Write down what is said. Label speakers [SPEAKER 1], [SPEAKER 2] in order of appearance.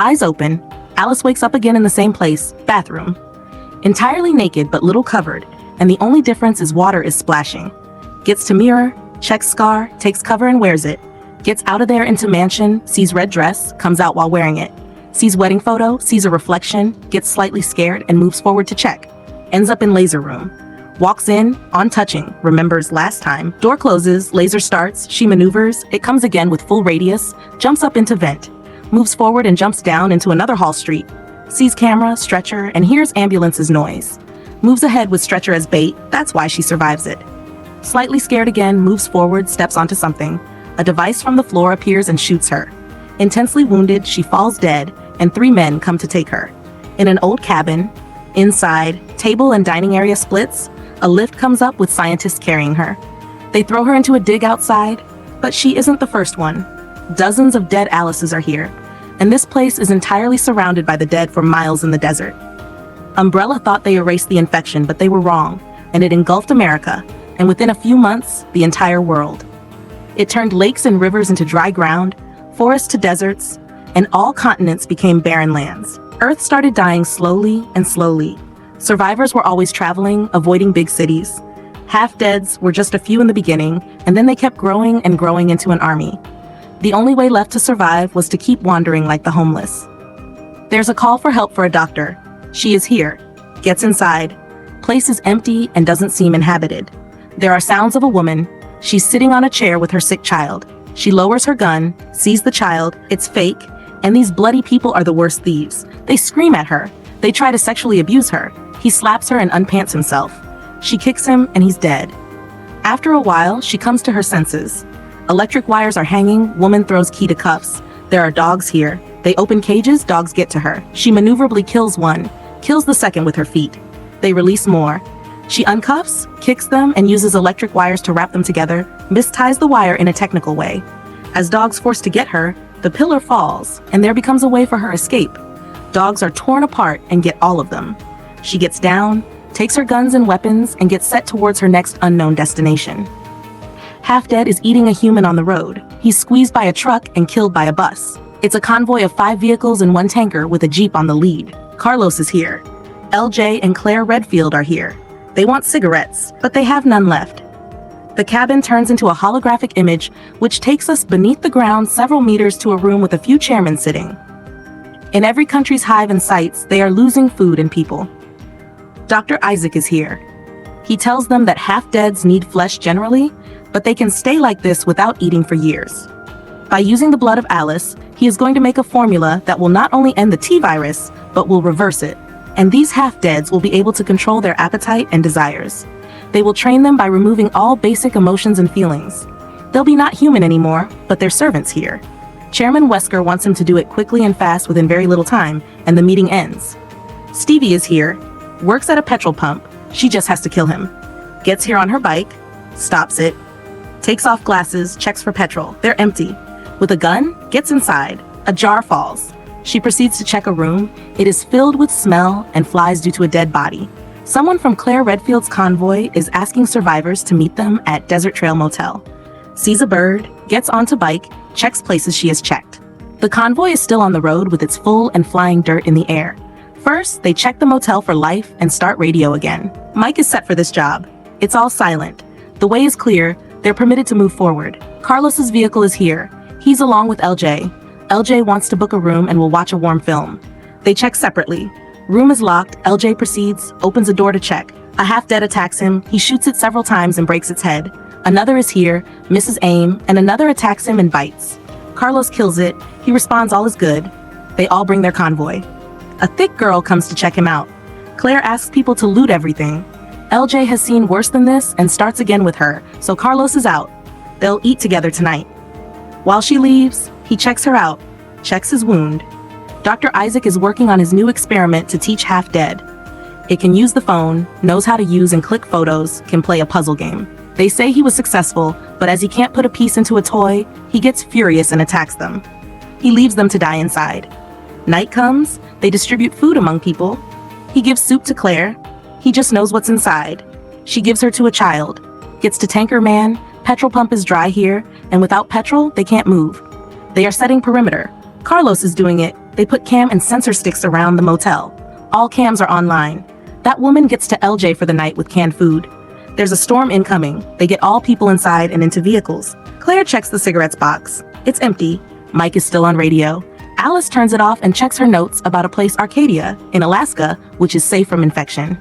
[SPEAKER 1] Eyes open, Alice wakes up again in the same place, bathroom. Entirely naked but little covered, and the only difference is water is splashing. Gets to mirror, checks scar, takes cover and wears it. Gets out of there into mansion, sees red dress, comes out while wearing it. Sees wedding photo, sees a reflection, gets slightly scared and moves forward to check. Ends up in laser room. Walks in, on touching, remembers last time. Door closes, laser starts, she maneuvers, it comes again with full radius, jumps up into vent. Moves forward and jumps down into another hall street. Sees camera, stretcher, and hears ambulance's noise. Moves ahead with stretcher as bait, that's why she survives it. Slightly scared again, moves forward, steps onto something. A device from the floor appears and shoots her. Intensely wounded, she falls dead, and 3 men come to take her. In an old cabin, inside, table and dining area splits, a lift comes up with scientists carrying her. They throw her into a dig outside, but she isn't the first one. Dozens of dead Alices are here, and this place is entirely surrounded by the dead for miles in the desert. Umbrella thought they erased the infection, but they were wrong, and it engulfed America, and within a few months, the entire world. It turned lakes and rivers into dry ground, forests to deserts, and all continents became barren lands. Earth started dying slowly and slowly. Survivors were always traveling, avoiding big cities. Half-deads were just a few in the beginning, and then they kept growing and growing into an army. The only way left to survive was to keep wandering like the homeless. There's a call for help for a doctor. She is here. Gets inside. Place is empty and doesn't seem inhabited. There are sounds of a woman. She's sitting on a chair with her sick child. She lowers her gun, sees the child, it's fake, and these bloody people are the worst thieves. They scream at her. They try to sexually abuse her. He slaps her and unpants himself. She kicks him and he's dead. After a while, she comes to her senses. Electric wires are hanging, woman throws key to cuffs. There are dogs here. They open cages, dogs get to her. She maneuverably kills one, kills the second with her feet. They release more. She uncuffs, kicks them, and uses electric wires to wrap them together, misties the wire in a technical way. As dogs force to get her, the pillar falls, and there becomes a way for her escape. Dogs are torn apart and get all of them. She gets down, takes her guns and weapons, and gets set towards her next unknown destination. Half-Dead is eating a human on the road. He's squeezed by a truck and killed by a bus. It's a convoy of 5 vehicles and 1 tanker with a Jeep on the lead. Carlos is here. LJ and Claire Redfield are here. They want cigarettes, but they have none left. The cabin turns into a holographic image, which takes us beneath the ground several meters to a room with a few chairmen sitting. In every country's hive and sites, they are losing food and people. Dr. Isaac is here. He tells them that half-deads need flesh generally, but they can stay like this without eating for years. By using the blood of Alice, he is going to make a formula that will not only end the T-virus, but will reverse it. And these half-deads will be able to control their appetite and desires. They will train them by removing all basic emotions and feelings. They'll be not human anymore, but they're servants here. Chairman Wesker wants him to do it quickly and fast within very little time, and the meeting ends. Stevie is here, works at a petrol pump. She just has to kill him. Gets here on her bike, stops it, takes off glasses, checks for petrol. They're empty. With a gun, gets inside. A jar falls. She proceeds to check a room. It is filled with smell and flies due to a dead body. Someone from Claire Redfield's convoy is asking survivors to meet them at Desert Trail Motel. Sees a bird, gets onto bike, checks places she has checked. The convoy is still on the road with its full and flying dirt in the air. First, they check the motel for life and start radio again. Mike is set for this job. It's all silent. The way is clear. They're permitted to move forward. Carlos's vehicle is here. He's along with LJ. LJ wants to book a room and will watch a warm film. They check separately. Room is locked. LJ proceeds, opens a door to check. A half-dead attacks him. He shoots it several times and breaks its head. Another is here, misses aim, and another attacks him and bites. Carlos kills it. He responds all is good. They all bring their convoy. A thick girl comes to check him out. Claire asks people to loot everything. LJ has seen worse than this and starts again with her, so Carlos is out. They'll eat together tonight. While she leaves, he checks her out, checks his wound. Dr. Isaac is working on his new experiment to teach half-dead. It can use the phone, knows how to use and click photos, can play a puzzle game. They say he was successful, but as he can't put a piece into a toy, he gets furious and attacks them. He leaves them to die inside. Night comes, they distribute food among people. He gives soup to Claire. He just knows what's inside. She gives her to a child. Gets to Tanker Man, petrol pump is dry here, and without petrol, they can't move. They are setting perimeter. Carlos is doing it. They put cam and sensor sticks around the motel. All cams are online. That woman gets to LJ for the night with canned food. There's a storm incoming. They get all people inside and into vehicles. Claire checks the cigarettes box. It's empty. Mike is still on radio. Alice turns it off and checks her notes about a place, Arcadia, in Alaska, which is safe from infection.